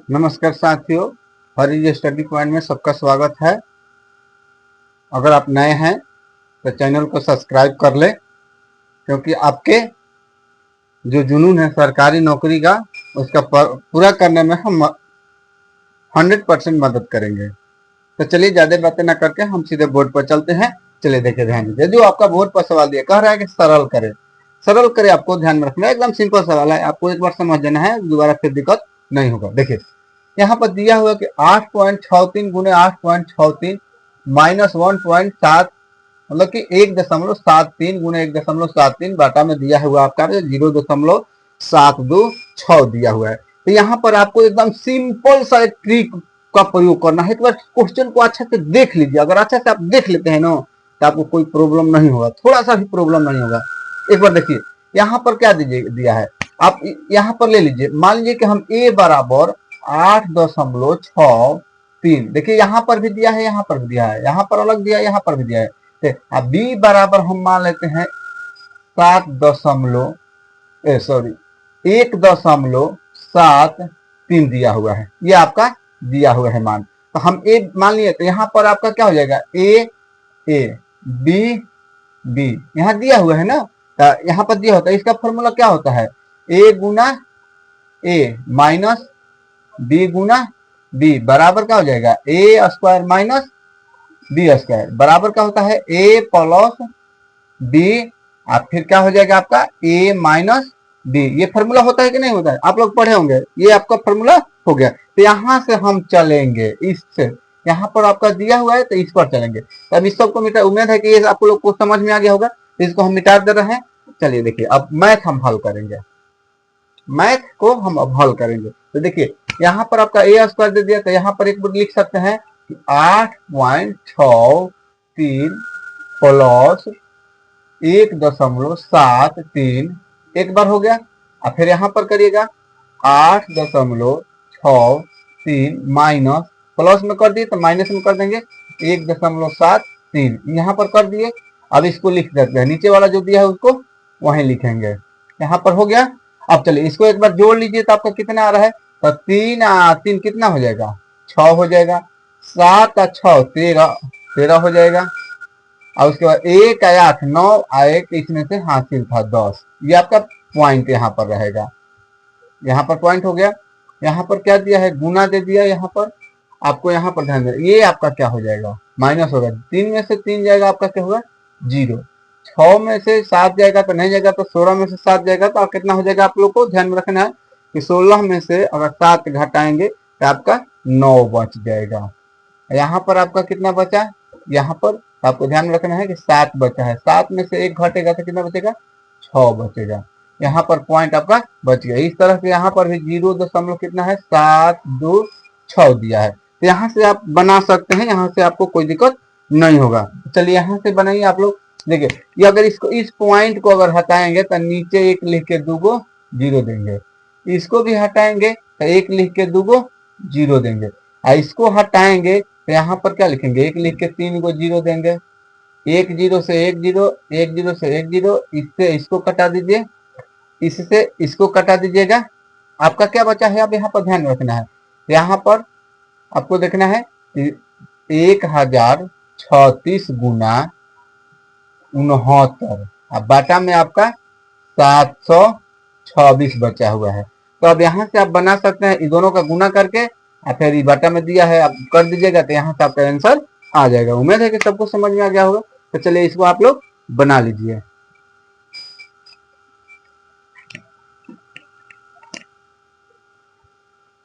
नमस्कार साथियों, हरी study point में सबका स्वागत है। अगर आप नए हैं तो चैनल को सब्सक्राइब कर लें, क्योंकि आपके जो जुनून है सरकारी नौकरी का उसका पूरा करने में हम 100% मदद करेंगे। तो चलिए ज़्यादा बातें ना करके हम सीधे बोर्ड पर चलते हैं। चलिए देखिए, ध्यान दीजिए। जो आपका बोर्ड पर सवाल दिया कह रहा है कि सरल करें। सरल करें आपको ध्यान में रखना है, एकदम सिंपल सवाल है, आपको एक बार समझ लेना है, दोबारा फिर दिक्कत नहीं होगा। देखिए यहाँ पर दिया हुआ कि 8.63 गुने 8.63 माइनस 1.7 मतलब कि 1.73 गुने 1.73 बाटा में दिया हुआ आपका 0.726 दिया हुआ है। तो यहाँ पर आपको एकदम सिंपल सा एक ट्रिक का प्रयोग करना है। एक बार क्वेश्चन को अच्छे से देख लीजिए। अगर अच्छे से आप देख लेते हैं ना तो आपको कोई प्रॉब्लम नहीं होगा, थोड़ा सा भी प्रॉब्लम नहीं होगा। एक बार देखिए यहाँ पर क्या दिया है, आप यहाँ पर ले लीजिए। मान लीजिए कि हम a बराबर 8.63, देखिए यहाँ पर भी दिया है, यहाँ पर भी दिया है, यहाँ पर अलग दिया है, यहाँ पर भी दिया है। अब b बराबर हम मान लेते हैं 1.73 दिया हुआ है, ये आपका दिया हुआ है मान। तो हम a मान लिए, तो यहाँ पर आपका क्या हो जाएगा, a b b यहाँ दिया हुआ है ना, तो यहाँ पर दिया होता है। इसका फॉर्मूला क्या होता है, a Guna a minus b Guna b बराबर क्या हो जाएगा, a square minus b square बराबर क्या होता है, a प्लस b। अब फिर क्या हो जाएगा आपका a माइनस b। ये फॉर्मूला होता है कि नहीं होता है, आप लोग पढ़े होंगे, ये आपका फॉर्मूला हो गया। तो यहाँ से हम चलेंगे इससे, यहाँ पर आपका दिया हुआ है तो इस पर चलेंगे। तो अब इस सबको मिटा, उम्मीद है कि ये आप लोग को समझ में आ गया होगा। तो इसको हम मिटा दे रहे हैं। चलिए देखिए, अब मैथ हम हल करेंगे, मैथ को हम अब हल करेंगे। तो देखिए यहाँ पर आपका ए स्क्वायर दे दिया, तो यहाँ पर एक बार लिख सकते हैं कि 8.63 प्लस 1.73 एक बार हो गया। और फिर यहाँ पर करिएगा 8.63 माइनस, प्लस में कर दिए तो माइनस में कर देंगे 1.73 यहाँ पर कर दिए। अब इसको लिख देते हैं, नीचे वाला जो दिया है उसको वहीं लिखेंगे। यहाँ पर हो गया। अब चलिए इसको एक बार जोड़ लीजिए, तो आपका कितना आ रहा है, तो 3 कितना हो जाएगा, 6 हो जाएगा। 7 और 6 13 हो जाएगा। और उसके बाद 1 8 9 आए, इसमें से हासिल था 10। ये आपका पॉइंट यहाँ पर रहेगा, यहाँ पर पॉइंट हो गया। यहाँ पर क्या दिया है, गुना दे दिया। यहाँ पर आपको यहाँ पर ध्यान देना, ये आपका क्या हो जाएगा, माइनस होगा। 3 में से 3 जाएगा, आपका क्या होगा 0। 6 में से 7 जाएगा तो नहीं जाएगा, तो 16 में से 7 जाएगा तो कितना हो जाएगा। आप लोग को ध्यान में रखना है कि 16 में से अगर 7 घटाएंगे तो आपका 9 बच जाएगा। यहाँ पर आपका कितना बचा, यहाँ पर आपको ध्यान में रखना है कि 7 बचा है। 7 में से 1 घटेगा तो कितना बचेगा, 6 बचेगा। यहाँ पर पॉइंट आपका बच गया। इस तरह से यहाँ पर भी 0 कितना है, 726 दिया है। तो यहाँ से आप बना सकते हैं, यहाँ से आपको कोई दिक्कत नहीं होगा। चलिए यहाँ से बनाइए आप लोग। देखिए ये अगर इसको, इस पॉइंट को अगर हटाएंगे तो नीचे 1 लिख के 2 को 0 देंगे। इसको भी हटाएंगे तो 1 लिख के 2 को 0 देंगे। और इसको हटाएंगे तो यहाँ पर क्या लिखेंगे, 1 लिख के 3 को 0 देंगे। 1 0 से 1 0, 1 0 से 1 0, इससे इसको कटा दीजिए, इससे इसको कटा दीजिएगा। आपका क्या बचा है, अब यहाँ पर ध्यान रखना है। यहाँ पर आपको देखना है 1036 गुना 69, अब बाटा में आपका 726 बचा हुआ है। तो अब यहाँ से आप बना सकते हैं, इन दोनों का गुना करके और फिर ये बाटा में दिया है आप कर दीजिएगा, तो यहाँ से आपका आंसर आ जाएगा। उम्मीद है कि सबको समझ में आ गया होगा। तो चलिए इसको आप लोग बना लीजिए।